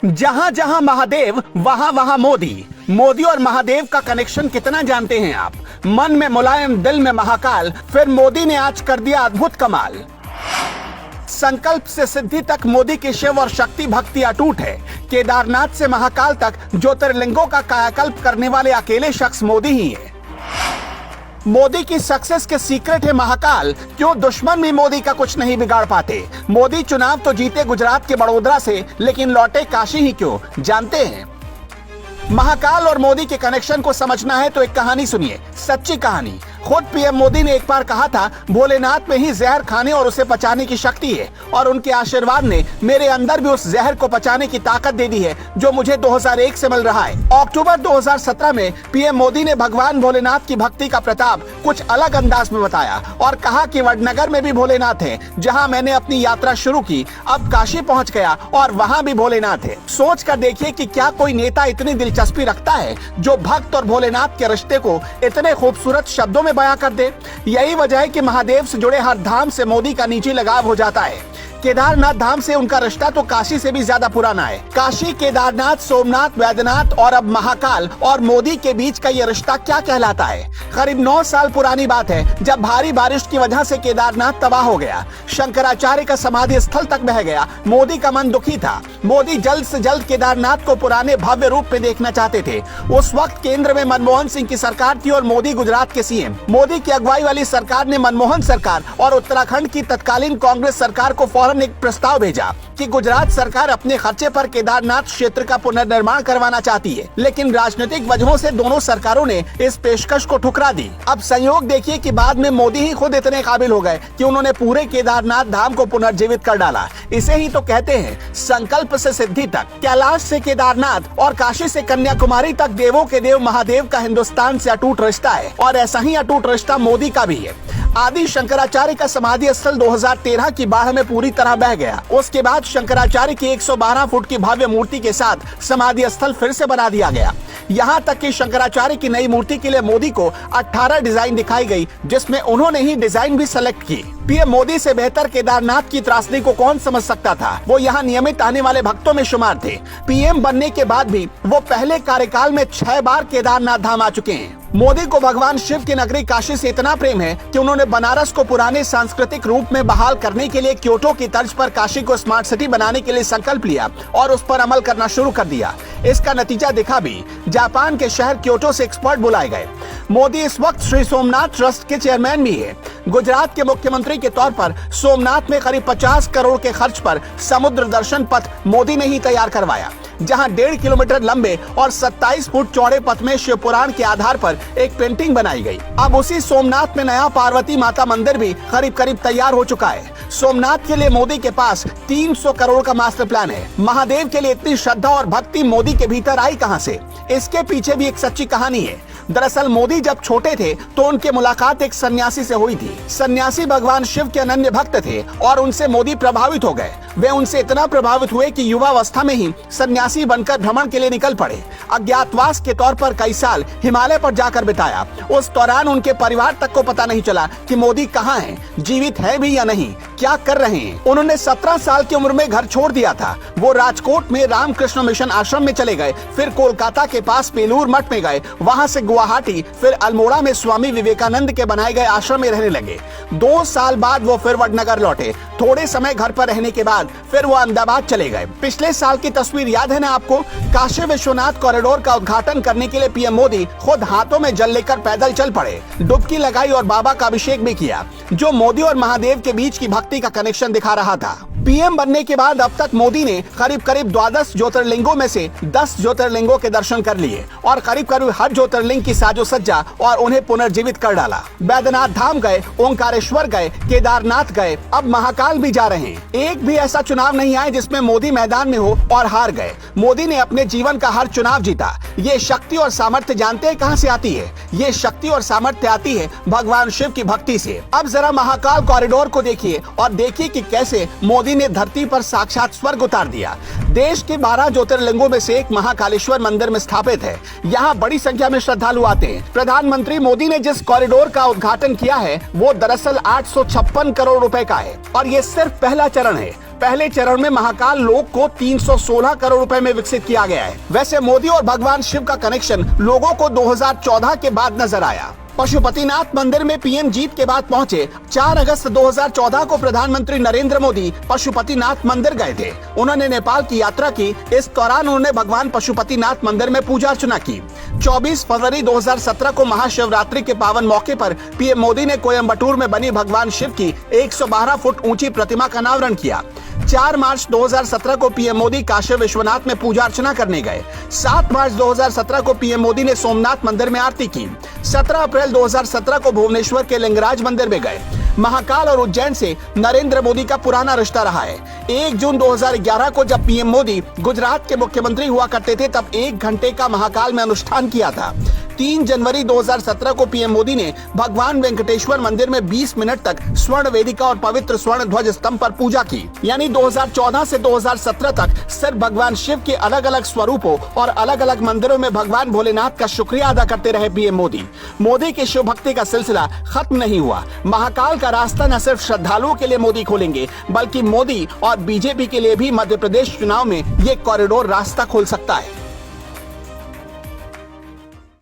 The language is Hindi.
जहां जहां महादेव वहां वहां मोदी। मोदी और महादेव का कनेक्शन कितना जानते हैं आप? मन में मुलायम, दिल में महाकाल, फिर मोदी ने आज कर दिया अद्भुत कमाल। संकल्प से सिद्धि तक मोदी की शिव और शक्ति भक्ति अटूट है। केदारनाथ से महाकाल तक ज्योतिर्लिंगों का कायाकल्प करने वाले अकेले शख्स मोदी ही है। मोदी की सक्सेस के सीक्रेट है महाकाल। क्यों दुश्मन भी मोदी का कुछ नहीं बिगाड़ पाते? मोदी चुनाव तो जीते गुजरात के बड़ोदरा से, लेकिन लौटे काशी ही क्यों? जानते हैं। महाकाल और मोदी के कनेक्शन को समझना है तो एक कहानी सुनिए, सच्ची कहानी। खुद पीएम मोदी ने एक बार कहा था, भोलेनाथ में ही जहर खाने और उसे पचाने की शक्ति है, और उनके आशीर्वाद ने मेरे अंदर भी उस जहर को पचाने की ताकत दे दी है जो मुझे 2001 से मिल रहा है। अक्टूबर 2017 में पीएम मोदी ने भगवान भोलेनाथ की भक्ति का प्रताप कुछ अलग अंदाज में बताया और कहा कि वडनगर में भी भोलेनाथ है। जहां मैंने अपनी यात्रा शुरू की, अब काशी पहुंच गया और वहां भी भोलेनाथ है। सोच कर देखिए कि क्या कोई नेता इतनी दिलचस्पी रखता है जो भक्त और भोलेनाथ के रिश्ते को इतने खूबसूरत शब्दों में बयां कर दे। यही वजह है कि महादेव से जुड़े हर धाम से मोदी का निजी लगाव हो जाता है। केदारनाथ धाम से उनका रिश्ता तो काशी से भी ज्यादा पुराना है। काशी, केदारनाथ, सोमनाथ, वैद्यनाथ और अब महाकाल और मोदी के बीच का ये रिश्ता क्या कहलाता है? करीब 9 साल पुरानी बात है जब भारी बारिश की वजह से केदारनाथ तबाह हो गया। शंकराचार्य का समाधि स्थल तक बह गया। मोदी का मन दुखी था। मोदी जल्द से जल्द केदारनाथ को पुराने भव्य रूप में देखना चाहते थे। उस वक्त केंद्र में मनमोहन सिंह की सरकार थी और मोदी गुजरात के सीएम। मोदी की अगुवाई वाली सरकार ने मनमोहन सरकार और उत्तराखंड की तत्कालीन कांग्रेस सरकार को फौरन एक प्रस्ताव भेजा कि गुजरात सरकार अपने खर्चे पर केदारनाथ क्षेत्र का पुनर्निर्माण करवाना चाहती है, लेकिन राजनीतिक वजहों से दोनों सरकारों ने इस पेशकश को ठुकरा दी। अब संयोग देखिए कि बाद में मोदी ही खुद इतने काबिल हो गए कि उन्होंने पूरे केदारनाथ धाम को पुनर्जीवित कर डाला। इसे ही तो कहते हैं संकल्प से सिद्धि तक। कैलाश से केदारनाथ और काशी से कन्याकुमारी तक देवों के देव महादेव का हिंदुस्तान से अटूट रिश्ता है, और ऐसा ही अटूट रिश्ता मोदी का भी है। आदि शंकराचार्य का समाधि स्थल 2013 की बाढ़ में पूरी तरह बह गया। उसके बाद शंकराचार्य की 112 फुट की भव्य मूर्ति के साथ समाधि स्थल फिर से बना दिया गया। यहाँ तक कि शंकराचार्य की नई मूर्ति के लिए मोदी को 18 डिजाइन दिखाई गई, जिसमें उन्होंने ही डिजाइन भी सेलेक्ट की। पीएम मोदी से बेहतर केदारनाथ की त्रासदी को कौन समझ सकता था? वो यहाँ नियमित आने वाले भक्तों में शुमार थे। पीएम बनने के बाद भी वो पहले कार्यकाल में 6 बार केदारनाथ धाम आ चुके हैं। मोदी को भगवान शिव की नगरी काशी से इतना प्रेम है कि उन्होंने बनारस को पुराने सांस्कृतिक रूप में बहाल करने के लिए क्योटो की तर्ज पर काशी को स्मार्ट सिटी बनाने के लिए संकल्प लिया और उस पर अमल करना शुरू कर दिया। इसका नतीजा दिखा भी। जापान के शहर क्योटो से एक्सपर्ट बुलाए गए। मोदी इस वक्त श्री सोमनाथ ट्रस्ट के चेयरमैन भी है। गुजरात के मुख्यमंत्री के तौर पर सोमनाथ में करीब 50 करोड़ के खर्च पर समुद्र दर्शन पथ मोदी ने ही तैयार करवाया, जहां 1.5 किलोमीटर लंबे और 27 फुट चौड़े पथ में शिव पुराण के आधार पर एक पेंटिंग बनाई गई। अब उसी सोमनाथ में नया पार्वती माता मंदिर भी करीब करीब तैयार हो चुका है। सोमनाथ के लिए मोदी के पास 300 करोड़ का मास्टर प्लान है। महादेव के लिए इतनी श्रद्धा और भक्ति मोदी के भीतर आई कहां से? इसके पीछे भी एक सच्ची कहानी है। दरअसल मोदी जब छोटे थे तो उनकी मुलाकात एक सन्यासी से हुई थी। सन्यासी भगवान शिव के अनन्य भक्त थे और उनसे मोदी प्रभावित हो गए। वे उनसे इतना प्रभावित हुए कि युवावस्था में ही सन्यासी बनकर भ्रमण के लिए निकल पड़े। अज्ञातवास के तौर पर कई साल हिमालय पर जाकर बिताया। उस दौरान उनके परिवार तक को पता नहीं चला कि मोदी कहाँ हैं, जीवित है भी या नहीं, क्या कर रहे हैं। उन्होंने 17 साल की उम्र में घर छोड़ दिया था। वो राजकोट में रामकृष्ण मिशन आश्रम में चले गए, फिर कोलकाता के पास बेलूर मठ में गए, वहां से गुवाहाटी, फिर अल्मोड़ा में स्वामी विवेकानंद के बनाए गए आश्रम में रहने लगे। 2 साल बाद वो फिर वडनगर लौटे। थोड़े समय घर पर रहने के बाद फिर वो अहमदाबाद चले गए। पिछले साल की तस्वीर याद है ना आपको? काशी विश्वनाथ कॉरिडोर का उद्घाटन करने के लिए पीएम मोदी खुद हाथों में जल लेकर पैदल चल पड़े, डुबकी लगाई और बाबा का अभिषेक भी किया, जो मोदी और महादेव के बीच की भक्ति का कनेक्शन दिखा रहा था। पीएम बनने के बाद अब तक मोदी ने करीब करीब 12 ज्योतिर्लिंगों में से 10 ज्योतिर्लिंगों के दर्शन कर लिए और करीब करीब हर ज्योतिर्लिंग की साजो सज्जा और उन्हें पुनर्जीवित कर डाला। वैद्यनाथ धाम गए, ओंकारेश्वर गए, केदारनाथ गए, अब महाकाल भी जा रहे हैं। एक भी ऐसा चुनाव नहीं आया जिसमें मोदी मैदान में हो और हार गए। मोदी ने अपने जीवन का हर चुनाव जीता। ये शक्ति और सामर्थ्य जानते हैं कहां से आती है? ये शक्ति और सामर्थ्य आती है भगवान शिव की भक्ति से। अब जरा महाकाल कॉरिडोर को देखिए और देखिए कि कैसे मोदी ने धरती पर साक्षात स्वर्ग उतार दिया। देश के 12 ज्योतिर्लिंगों में से एक महाकालेश्वर मंदिर में स्थापित है। यहाँ बड़ी संख्या में श्रद्धालु आते हैं। प्रधानमंत्री मोदी ने जिस कॉरिडोर का उद्घाटन किया है वो दरअसल 856 करोड़ रुपए का है और ये सिर्फ पहला चरण है। पहले चरण में महाकाल लोक को 316 करोड़ रुपए में विकसित किया गया है। वैसे मोदी और भगवान शिव का कनेक्शन लोगों को 2014 के बाद नजर आया। पशुपतिनाथ मंदिर में पीएम जीत के बाद पहुंचे। 4 अगस्त 2014 को प्रधानमंत्री नरेंद्र मोदी पशुपतिनाथ मंदिर गए थे। उन्होंने नेपाल की यात्रा की। इस दौरान उन्होंने भगवान पशुपतिनाथ मंदिर में पूजा अर्चना की। 24 फरवरी 2017 को महाशिवरात्रि के पावन मौके पर पीएम मोदी ने कोयम्बटूर में बनी भगवान शिव की 112 फुट ऊंची प्रतिमा का अनावरण किया। 4 मार्च 2017 को पीएम मोदी काशी विश्वनाथ में पूजा अर्चना करने गए। 7 मार्च 2017 को पीएम मोदी ने सोमनाथ मंदिर में आरती की। 17 अप्रैल 2017 को भुवनेश्वर के लिंगराज मंदिर में गए। महाकाल और उज्जैन से नरेंद्र मोदी का पुराना रिश्ता रहा है। 1 जून 2011 को जब पीएम मोदी गुजरात के मुख्यमंत्री हुआ करते थे, तब 1 घंटे का महाकाल में अनुष्ठान किया था। 3 जनवरी 2017 को पीएम मोदी ने भगवान वेंकटेश्वर मंदिर में 20 मिनट तक स्वर्ण वेदिका और पवित्र स्वर्ण ध्वज स्तंभ पर पूजा की। यानी 2014 से 2017 तक सिर्फ भगवान शिव के अलग अलग स्वरूपों और अलग अलग मंदिरों में भगवान भोलेनाथ का शुक्रिया अदा करते रहे पीएम मोदी। मोदी की शिव भक्ति का सिलसिला खत्म नहीं हुआ। महाकाल का रास्ता न सिर्फ श्रद्धालुओं के लिए मोदी खोलेंगे, बल्कि मोदी और बीजेपी के लिए भी मध्य प्रदेश चुनाव में ये कॉरिडोर रास्ता खोल सकता है।